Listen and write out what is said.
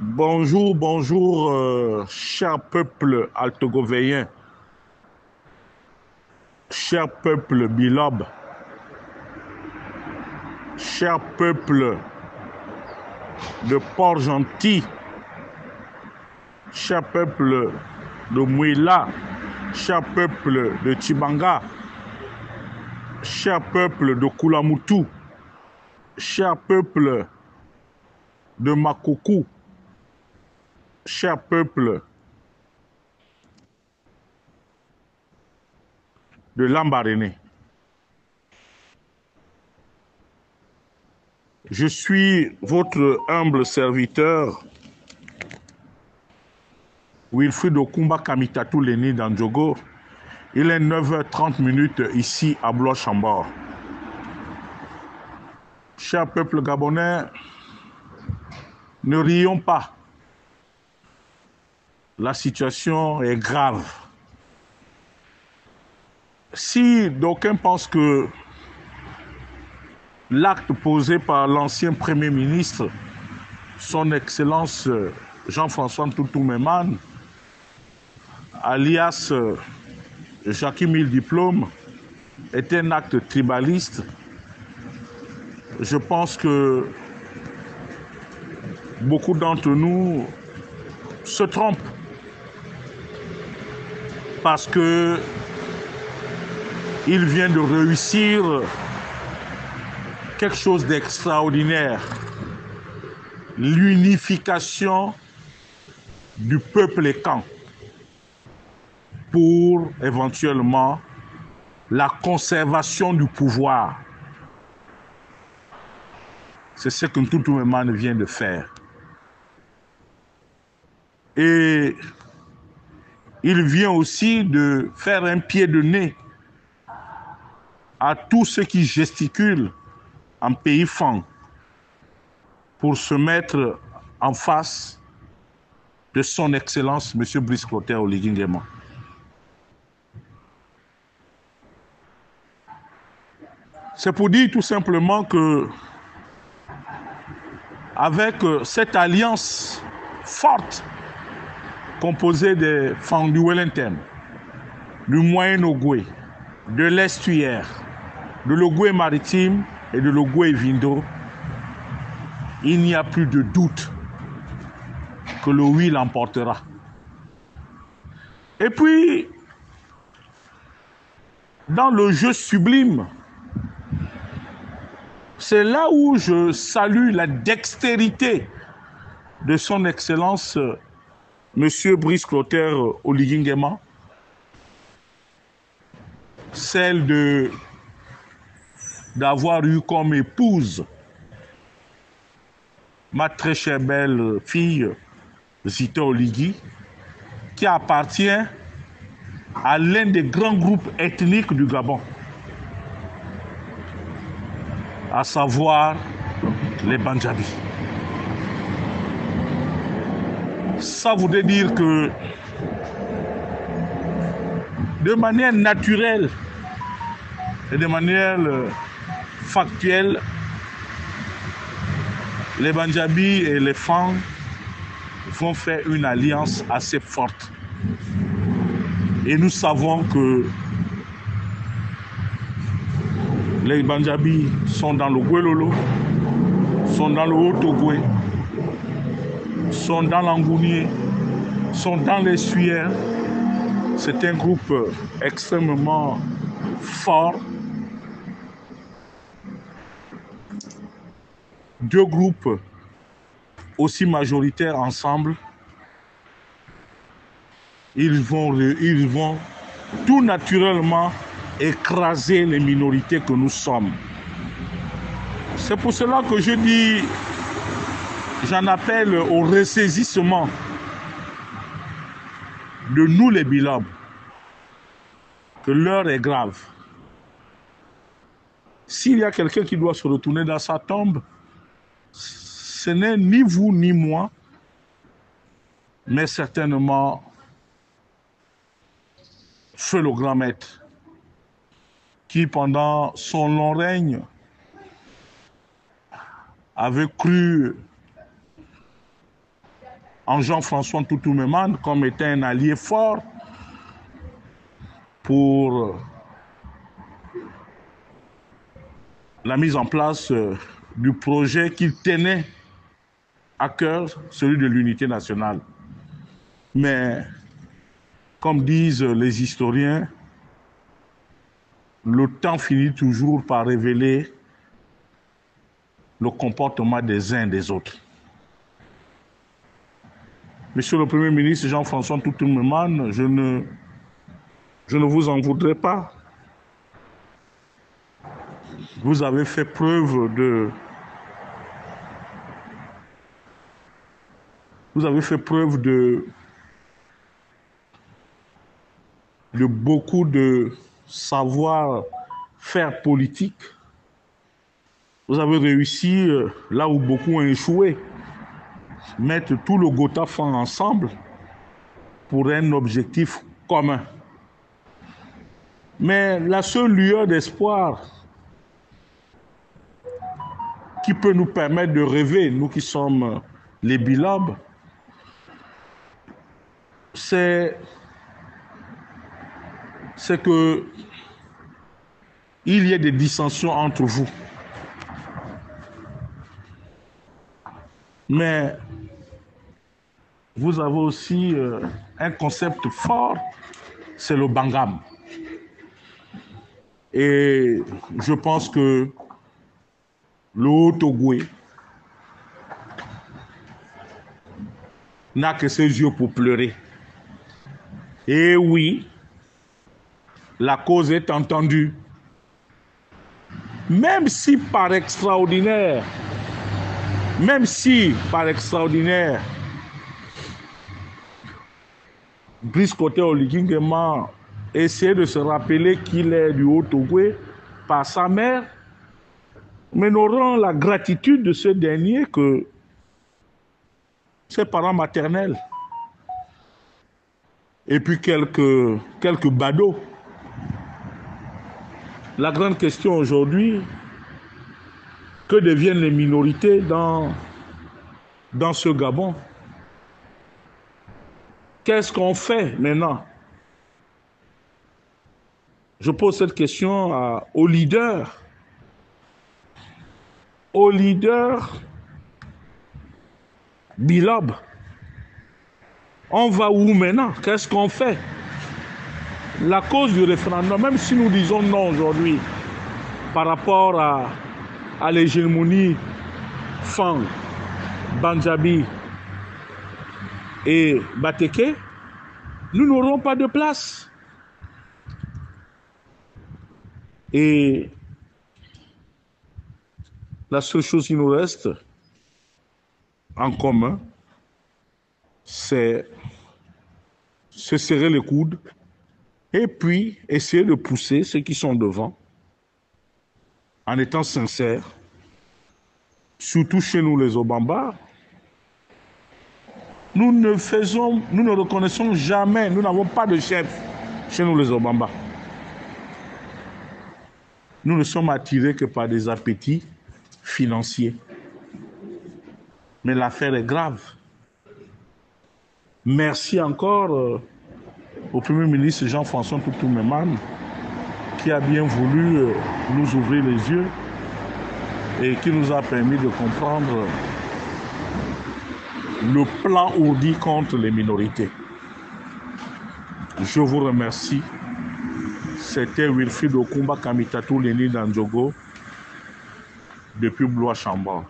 Bonjour, bonjour, cher peuple altogovéen, cher peuple bilobe, cher peuple de Port-Gentil, cher peuple de Mouila, cher peuple de Tibanga, cher peuple de Koulamoutou, cher peuple de Makoukou, cher peuple de Lambaréné. Je suis votre humble serviteur, Wilfried Okumba Kamitatou Leni Dandjogo. Il est 9h30 ici à Blois-Chambord. Cher peuple gabonais, ne rions pas. La situation est grave. Si d'aucuns pensent que l'acte posé par l'ancien Premier ministre, son Excellence Jean-François Ntoutou Memane, alias Jacques Mille Diplôme, est un acte tribaliste, je pense que beaucoup d'entre nous se trompent parce que il vient de réussir quelque chose d'extraordinaire, l'unification du peuple et camp pour éventuellement la conservation du pouvoir. C'est ce que Ntoutou Memane vient de faire. Et il vient aussi de faire un pied de nez à tous ceux qui gesticulent en pays franc pour se mettre en face de son Excellence, M. Brice Clotaire Oligui Nguema. C'est pour dire tout simplement que, avec cette alliance forte composée des Fang du Wellington, du Moyen-Ogooué, de l'Estuaire, de l'Ogooué maritime et de l'Ogooué Vindo, il n'y a plus de doute que le oui l'emportera. Et puis, dans le jeu sublime, c'est là où je salue la dextérité de son Excellence Monsieur Brice Clotaire Oligui Nguema, celle d'avoir eu comme épouse ma très chère belle fille Zita Oligui, qui appartient à l'un des grands groupes ethniques du Gabon, à savoir les Bandjabis. Ça voudrait dire que de manière naturelle et de manière factuelle, les Bandjabis et les Fang vont faire une alliance assez forte. Et nous savons que les Bandjabis sont dans le Gwelolo, sont dans le Haut-Ogooué, sont dans l'Angounié, sont dans les Suières. C'est un groupe extrêmement fort. Deux groupes aussi majoritaires ensemble, ils vont tout naturellement écraser les minorités que nous sommes. C'est pour cela que je dis, j'en appelle au ressaisissement de nous les bilobes, que l'heure est grave. S'il y a quelqu'un qui doit se retourner dans sa tombe, ce n'est ni vous ni moi, mais certainement Feu le grand maître, qui pendant son long règne avait cru en Jean-François Ntoutou-Memane comme étant un allié fort pour la mise en place du projet qu'il tenait à cœur, celui de l'unité nationale. Mais, comme disent les historiens, le temps finit toujours par révéler le comportement des uns et des autres. Monsieur le Premier ministre Jean-François Ntoutou-Memane, je ne vous en voudrais pas. Vous avez fait preuve de beaucoup de savoir-faire politique. Vous avez réussi là où beaucoup ont échoué, mettre tout le Gotafan ensemble pour un objectif commun. Mais la seule lueur d'espoir qui peut nous permettre de rêver, nous qui sommes les bilobes, c'est que il y ait des dissensions entre vous. Mais vous avez aussi un concept fort, c'est le Bangam. Et je pense que le Haut-Ogoué n'a que ses yeux pour pleurer. Et oui, la cause est entendue. Même si par extraordinaire, Brice Koté Oligingema essaie de se rappeler qu'il est du Haut-Ogoué par sa mère, mais n'auront la gratitude de ce dernier que ses parents maternels. Et puis quelques badauds. La grande question aujourd'hui, que deviennent les minorités dans ce Gabon? Qu'est-ce qu'on fait maintenant? Je pose cette question aux leaders bilobes. On va où maintenant? Qu'est-ce qu'on fait? La cause du référendum, même si nous disons non aujourd'hui par rapport à l'hégémonie Fang, Banjabi et Bateke, nous n'aurons pas de place. Et la seule chose qui nous reste en commun, c'est se serrer les coudes et puis essayer de pousser ceux qui sont devant en étant sincères, surtout chez nous les Obamba. Nous ne reconnaissons jamais, nous n'avons pas de chef chez nous les Obamba. Nous ne sommes attirés que par des appétits financiers. Mais l'affaire est grave. Merci encore au Premier ministre Jean-François Ntoutou-Memane qui a bien voulu nous ouvrir les yeux et qui nous a permis de comprendre le plan ourdi contre les minorités. Je vous remercie. C'était Wilfried Okumba Kamitatou Leni Dandjogo depuis Blois-Chambord.